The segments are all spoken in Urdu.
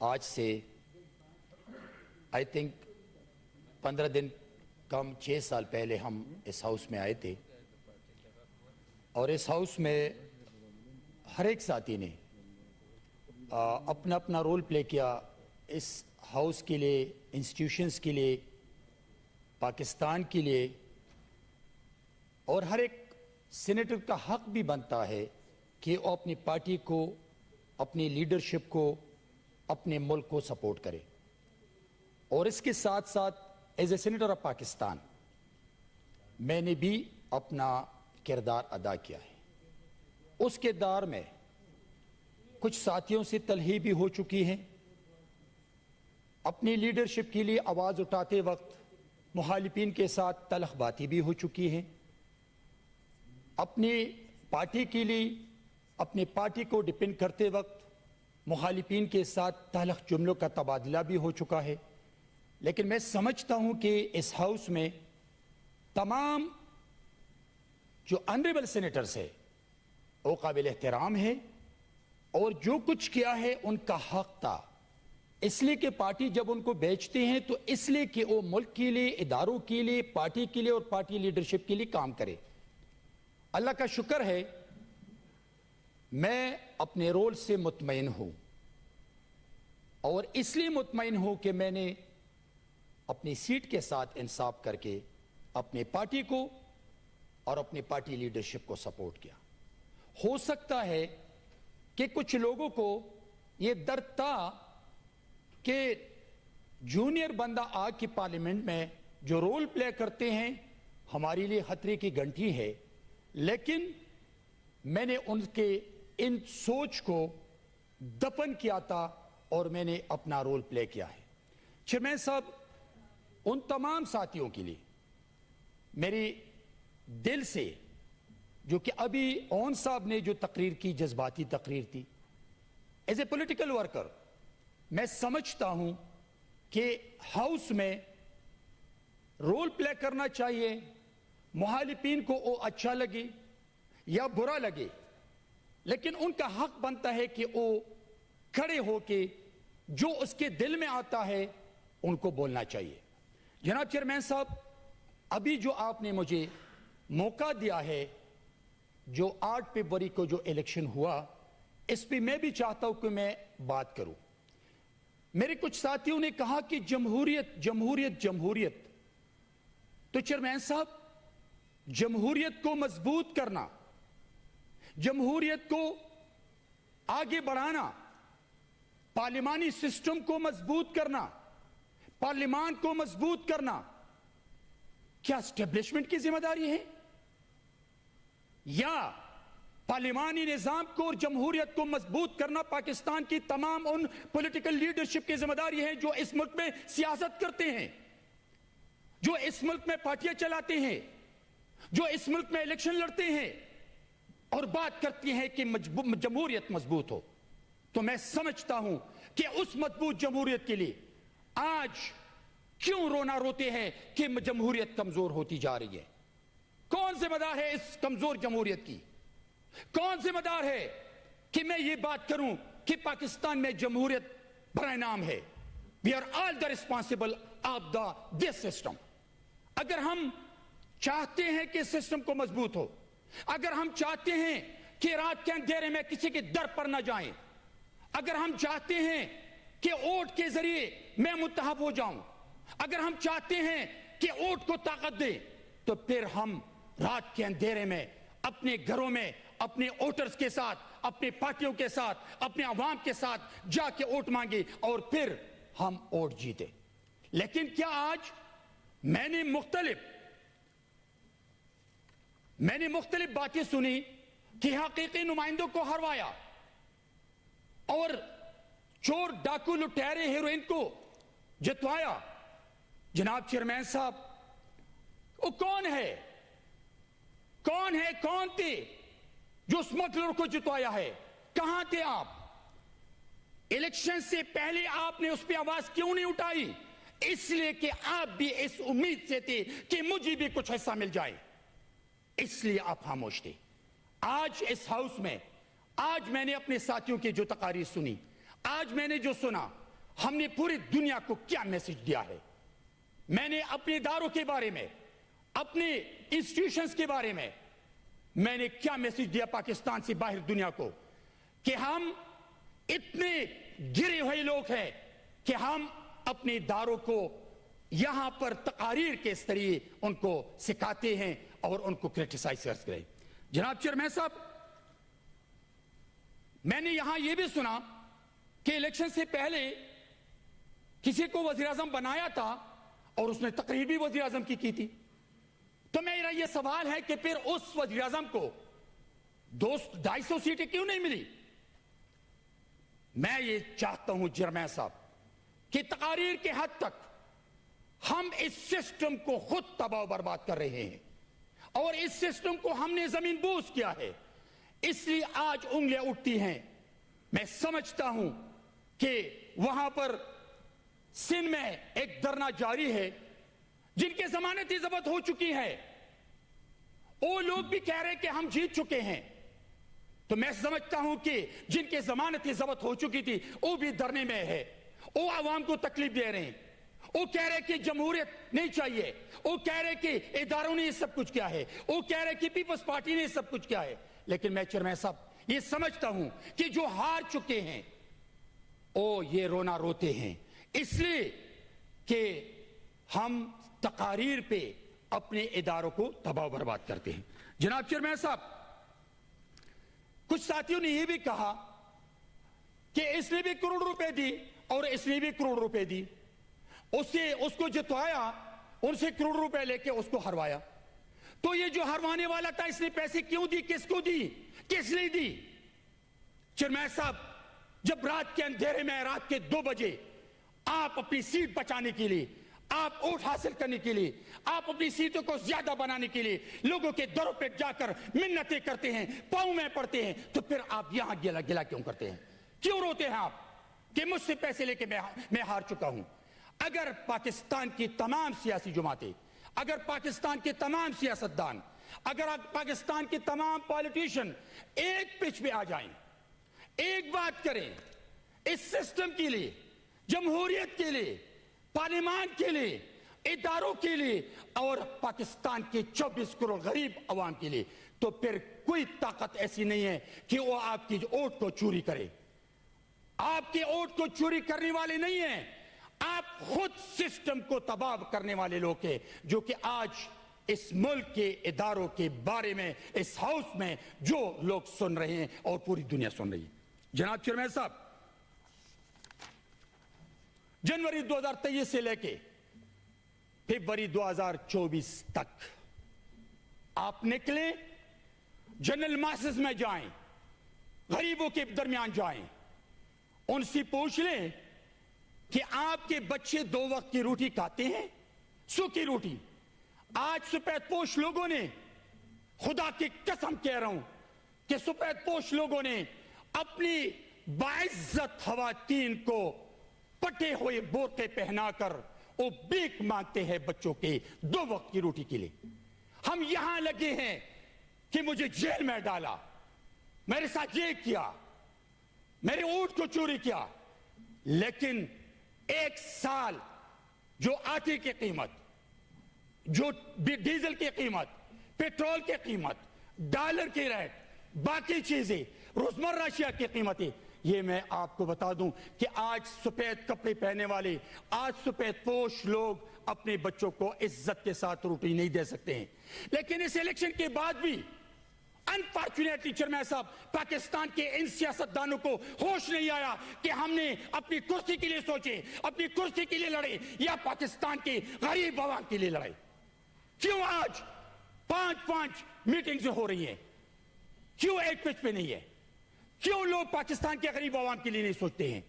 آج سے آئی تھنک 15 دن کم 6 سال پہلے ہم اس ہاؤس میں آئے تھے اور اس ہاؤس میں ہر ایک ساتھی نے اپنا اپنا رول پلے کیا اس ہاؤس کے لیے، انسٹیٹیوشنز کے لیے، پاکستان کے لیے، اور ہر ایک سینیٹر کا حق بھی بنتا ہے کہ وہ اپنی پارٹی کو، اپنی لیڈرشپ کو، اپنے ملک کو سپورٹ کرے. اور اس کے ساتھ ساتھ as a senator of Pakistan میں نے بھی اپنا کردار ادا کیا ہے. اس کردار میں کچھ ساتھیوں سے تلہی بھی ہو چکی ہیں. اپنی لیڈرشپ کے لیے آواز اٹھاتے وقت مخالفین کے ساتھ تلخ باتیں بھی ہو چکی ہیں. اپنی پارٹی کے لیے، اپنی پارٹی کو ڈیپینڈ کرتے وقت مخالفین کے ساتھ تلخ جملوں کا تبادلہ بھی ہو چکا ہے. لیکن میں سمجھتا ہوں کہ اس ہاؤس میں تمام جو آنریبل سینیٹرز ہیں وہ قابل احترام ہے اور جو کچھ کیا ہے ان کا حق تھا. اس لیے کہ پارٹی جب ان کو بیچتے ہیں تو اس لیے کہ وہ ملک کے لیے، اداروں کے لیے، پارٹی کے لیے اور پارٹی لیڈرشپ کے لیے کام کرے. اللہ کا شکر ہے میں اپنے رول سے مطمئن ہوں، اور اس لیے مطمئن ہوں کہ میں نے اپنی سیٹ کے ساتھ انصاف کر کے اپنی پارٹی کو اور اپنی پارٹی لیڈرشپ کو سپورٹ کیا. ہو سکتا ہے کہ کچھ لوگوں کو یہ درد تھا کہ جونیئر بندہ آ کے پارلیمنٹ میں جو رول پلے کرتے ہیں ہمارے لیے خطرے کی گھنٹی ہے. لیکن میں نے ان کے ان سوچ کو دفن کیا تھا اور میں نے اپنا رول پلے کیا ہے. چیئرمین صاحب، ان تمام ساتھیوں کے لیے میری دل سے، جو کہ ابھی اون صاحب نے جو تقریر کی، جذباتی تقریر تھی، ایز اے پولیٹیکل ورکر میں سمجھتا ہوں کہ ہاؤس میں رول پلے کرنا چاہیے. مخالفین کو وہ اچھا لگے یا برا لگے، لیکن ان کا حق بنتا ہے کہ وہ کھڑے ہو کے جو اس کے دل میں آتا ہے ان کو بولنا چاہیے. جناب چیئرمین صاحب، ابھی جو آپ نے مجھے موقع دیا ہے، جو 8 فروری کو جو الیکشن ہوا، اس پہ میں بھی چاہتا ہوں کہ میں بات کروں. میرے کچھ ساتھیوں نے کہا کہ جمہوریت جمہوریت جمہوریت. تو چیئرمین صاحب، جمہوریت کو مضبوط کرنا، جمہوریت کو آگے بڑھانا، پارلیمانی سسٹم کو مضبوط کرنا، پارلیمان کو مضبوط کرنا، کیا اسٹیبلشمنٹ کی ذمہ داری ہے یا پارلیمانی نظام کو اور جمہوریت کو مضبوط کرنا پاکستان کی تمام ان پولیٹیکل لیڈرشپ کی ذمہ داری ہے جو اس ملک میں سیاست کرتے ہیں، جو اس ملک میں پارٹیاں چلاتے ہیں، جو اس ملک میں الیکشن لڑتے ہیں اور بات کرتی ہیں کہ جمہوریت مضبوط ہو. تو میں سمجھتا ہوں کہ اس مضبوط جمہوریت کے لیے آج کیوں رونا روتے ہیں کہ جمہوریت کمزور ہوتی جا رہی ہے؟ کون ذمہ دار ہے اس کمزور جمہوریت کی؟ کون ذمہ دار ہے کہ میں یہ بات کروں کہ پاکستان میں جمہوریت برائے نام ہے؟ We are all the responsible of this system. اگر ہم چاہتے ہیں کہ سسٹم کو مضبوط ہو، اگر ہم چاہتے ہیں کہ رات کے اندھیرے میں کسی کے در پر نہ جائیں، اگر ہم چاہتے ہیں کہ ووٹ کے ذریعے میں منتخب ہو جاؤں، اگر ہم چاہتے ہیں کہ ووٹ کو طاقت دیں، تو پھر ہم رات کے اندھیرے میں اپنے گھروں میں اپنے ووٹرز کے ساتھ، اپنے پارٹیوں کے ساتھ، اپنے عوام کے ساتھ جا کے ووٹ مانگے اور پھر ہم ووٹ جیتے. لیکن کیا آج میں نے مختلف باتیں سنی کہ حقیقی نمائندوں کو ہروایا اور چور ڈاکو لٹیرے ہیروئن کو جتوایا. جناب چیئرمین صاحب، وہ کون ہے؟ کون تھے جو اسمگلر کو جتوایا ہے؟ کہاں تھے آپ؟ الیکشن سے پہلے آپ نے اس پہ آواز کیوں نہیں اٹھائی؟ اس لیے کہ آپ بھی اس امید سے تھے کہ مجھے بھی کچھ حصہ مل جائے، اس لیے آپ خاموش تھے. آج اس ہاؤس میں، آج میں نے اپنے ساتھیوں کی جو تقاریر سنی، آج میں نے جو سنا ہم نے پوری دنیا کو کیا میسج دیا ہے. میں نے اپنے اداروں کے بارے میں, اپنے انسٹیٹیوشنز کے بارے میں نے کیا میسج دیا پاکستان سے باہر دنیا کو, کہ ہم اتنے گرے ہوئے لوگ ہیں کہ ہم اپنے اداروں کو یہاں پر تقاریر کے ذریعے ان کو سکھاتے ہیں اور ان کو کرٹیسائز کرتے ہیں. جناب چیئرمین صاحب, میں نے یہاں یہ بھی سنا کہ الیکشن سے پہلے کسی کو وزیر اعظم بنایا تھا اور اس نے تقریر بھی وزیر اعظم کی تھی. تو میرا یہ سوال ہے کہ پھر اس وزیر اعظم کو 250 سیٹیں کیوں نہیں ملی؟ میں یہ چاہتا ہوں چیئرمین صاحب کہ تقاریر کے حد تک ہم اس سسٹم کو خود تباہ و برباد کر رہے ہیں اور اس سسٹم کو ہم نے زمین بوس کیا ہے, اس لیے آج انگلیاں اٹھتی ہیں. میں سمجھتا ہوں کہ وہاں پر سندھ میں ایک دھرنا جاری ہے, جن کے ضمانتیں ضبط ہو چکی ہے, وہ لوگ بھی کہہ رہے ہیں کہ ہم جیت چکے ہیں. تو میں سمجھتا ہوں کہ جن کے ضمانتیں ضبط ہو چکی تھی وہ بھی دھرنے میں ہے, وہ عوام کو تکلیف دے رہے ہیں, وہ کہہ رہے کہ جمہوریت نہیں چاہیے, وہ کہہ رہے کہ اداروں نے یہ سب کچھ کیا ہے, وہ کہہ رہے کہ پیپلز پارٹی نے یہ سب کچھ کیا ہے. لیکن میں چیئرمین صاحب یہ سمجھتا ہوں کہ جو ہار چکے ہیں وہ یہ رونا روتے ہیں اس لیے کہ ہم تقاریر پہ اپنے اداروں کو تباہ و برباد کرتے ہیں. جناب چیئرمین صاحب, کچھ ساتھیوں نے یہ بھی کہا کہ اس نے بھی کروڑ روپے دی اور اس نے بھی کروڑ روپے دی, اس کو جتوایا, ان سے کروڑ روپے لے کے اس کو ہروایا. تو یہ جو ہروانے والا تھا اس نے پیسے کیوں دی, کس کو دی, کس لیے دی؟ چیئرمین صاحب, جب رات کے اندھیرے میں رات کے 2 بجے آپ اپنی سیٹ بچانے کے لیے, آپ ووٹ حاصل کرنے کے لیے, آپ اپنی سیٹوں کو زیادہ بنانے کے لیے لوگوں کے دروں پہ جا کر منتیں کرتے ہیں, پاؤں میں پڑتے ہیں, تو پھر آپ یہاں گلا کیوں کرتے ہیں, کیوں روتے ہیں آپ کہ مجھ سے پیسے لے کے میں ہار چکا ہوں؟ اگر پاکستان کی تمام سیاسی جماعتیں, اگر پاکستان کے تمام سیاستدان, اگر پاکستان کے تمام پالیٹیشین ایک پچ پہ آ جائیں, ایک بات کریں اس سسٹم کے لیے, جمہوریت کے لیے, پارلیمان کے لیے, اداروں کے لیے اور پاکستان کے 24 کروڑ غریب عوام کے لیے, تو پھر کوئی طاقت ایسی نہیں ہے کہ وہ آپ کی ووٹ کو چوری کرے. آپ کے ووٹ کو چوری کرنے والے نہیں ہیں, آپ خود سسٹم کو تباہ کرنے والے لوگ ہیں, جو کہ آج اس ملک کے اداروں کے بارے میں اس ہاؤس میں جو لوگ سن رہے ہیں اور پوری دنیا سن رہی ہے. جناب چیئرمین صاحب, جنوری 2023 سے لے کے فروری 2024 تک آپ نکلیں, جنرل ماسز میں جائیں, غریبوں کے درمیان جائیں, ان سے پوچھ لیں کہ آپ کے بچے 2 وقت کی روٹی کھاتے ہیں, سوکھی روٹی؟ آج سفید پوش لوگوں نے, خدا کی قسم کہہ رہا ہوں کہ سفید پوش لوگوں نے اپنی باعزت خواتین کو پٹے ہوئے بورقے پہنا کر وہ بھیک مانگتے ہیں بچوں کے 2 وقت کی روٹی کے لیے. ہم یہاں لگے ہیں کہ مجھے جیل میں ڈالا, میرے ساتھ یہ کیا, میرے ووٹ کو چوری کیا, لیکن 1 سال جو آٹے کی قیمت, جو ڈیزل کی قیمت, پیٹرول کی قیمت, ڈالر کی ریٹ, باقی چیزیں, روزمرہ اشیاء کی قیمتیں, یہ میں آپ کو بتا دوں کہ آج سفید کپڑے پہنے والے, آج سفید پوش لوگ اپنے بچوں کو عزت کے ساتھ روٹی نہیں دے سکتے ہیں. لیکن اس الیکشن کے بعد بھی انفارچونیٹلی چیئرمین صاحب, پاکستان کے ان سیاستدانوں کو ہوش نہیں آیا کہ ہم نے اپنی کرسی کے لیے سوچے, اپنی کرسی کے لیے لڑے یا پاکستان کے غریب عوام کے لیے لڑے. کیوں آج 5 میٹنگز ہو رہی ہیں, کیوں ایک پچ پہ نہیں ہے؟ کیوں لوگ پاکستان کے غریب عوام کے لیے نہیں سوچتے ہیں؟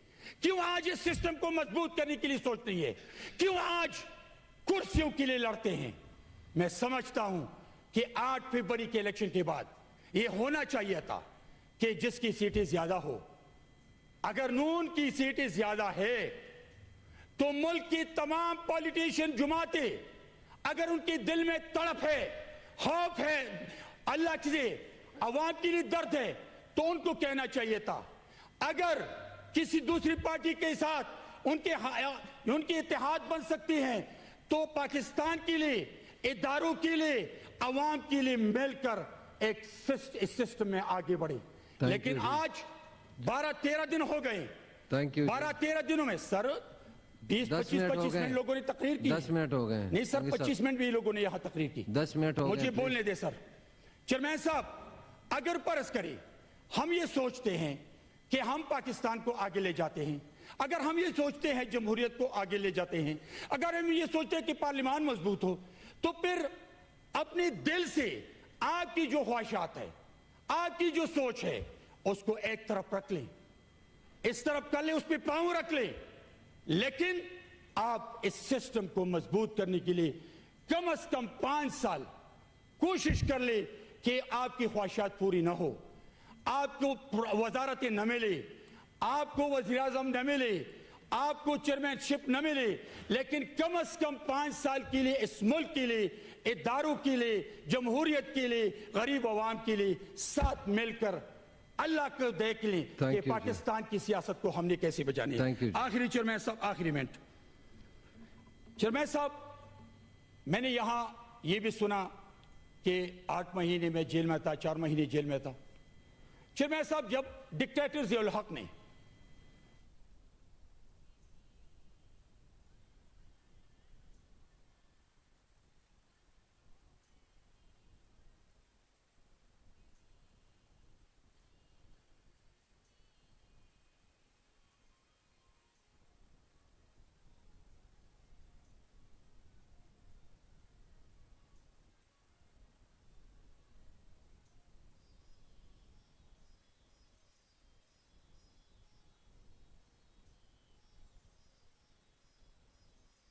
کیوں آج اس سسٹم کو مضبوط کرنے کے لیے سوچ نہیں ہے؟ کیوں آج کرسیوں کے لیے لڑتے ہیں؟ میں سمجھتا ہوں کہ 8 فروری کے الیکشن کے بعد یہ ہونا چاہیے تھا کہ جس کی سیٹیں زیادہ ہو. اگر نون کی سیٹیں زیادہ ہے تو ملک کی تمام پولیٹیشین جماعتیں, اگر ان کے دل میں تڑپ ہے, خوف ہے, اللہ کے عوام کے لیے درد ہے, تو ان کو کہنا چاہیے تھا. اگر کسی دوسری پارٹی کے ساتھ ان کے اتحاد بن سکتی ہیں تو پاکستان کے لیے، اداروں کے لیے، عوام کے لیے مل کر ایک سسٹم میں آگے بڑھے. لیکن آج 12-13 دن ہو گئے. 12-13 دنوں میں سر 20-25 منٹ لوگوں نے تقریر کی. 10 منٹ ہو گئے. نہیں سر 25 منٹ بھی لوگوں نے یہاں تقریر کی. 10 منٹ ہو گئے. مجھے بولنے دے سر. چیئرمین صاحب اگر فرض کریں ہم یہ سوچتے ہیں کہ ہم پاکستان کو آگے لے جاتے ہیں، اگر ہم یہ سوچتے ہیں جمہوریت کو آگے لے جاتے ہیں، اگر ہم یہ سوچتے ہیں کہ پارلیمان مضبوط ہو، تو پھر اپنے دل سے آپ کی جو خواہشات ہے، آپ کی جو سوچ ہے، اس کو ایک طرف رکھ لیں، اس طرف کر لیں، اس پہ پاؤں رکھ لیں. لیکن آپ اس سسٹم کو مضبوط کرنے کے لیے کم از کم 5 سال کوشش کر لیں کہ آپ کی خواہشات پوری نہ ہو، آپ کو وزارتیں نہ ملے، آپ کو وزیر اعظم نہ ملے، آپ کو چیئرمین شپ نہ ملے، لیکن کم از کم 5 سال کے لیے اس ملک کے لیے، اداروں کے لیے، جمہوریت کے لیے، غریب عوام کے لیے ساتھ مل کر اللہ کو دیکھ لیں کہ پاکستان کی سیاست کو ہم نے کیسے بچانے ہے. آخری چیئرمین صاحب، آخری منٹ. چیئرمین صاحب میں نے یہاں یہ بھی سنا کہ 8 مہینے میں جیل میں تھا، 4 مہینے جیل میں تھا. چیئرمین صاحب جب ڈکٹیٹر ضیاء الحق نے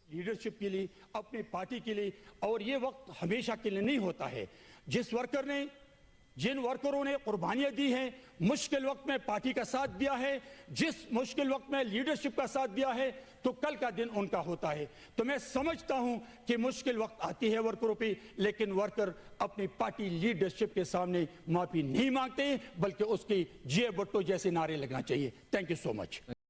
لیڈرشپ کے لیے، اپنی پارٹی کے لیے، اور یہ وقت ہمیشہ کے لیے نہیں ہوتا ہے. جن ورکروں نے قربانیاں دی ہیں، مشکل وقت میں پارٹی کا ساتھ دیا ہے، جس مشکل وقت میں لیڈرشپ کا ساتھ دیا ہے، تو کل کا دن ان کا ہوتا ہے. تو میں سمجھتا ہوں کہ مشکل وقت آتی ہے ورکروں پہ، لیکن ورکر اپنی پارٹی لیڈرشپ کے سامنے معافی نہیں مانگتے ہیں، بلکہ اس کی جے بھٹو جیسے نعرے لگنا چاہیے. Thank you so much.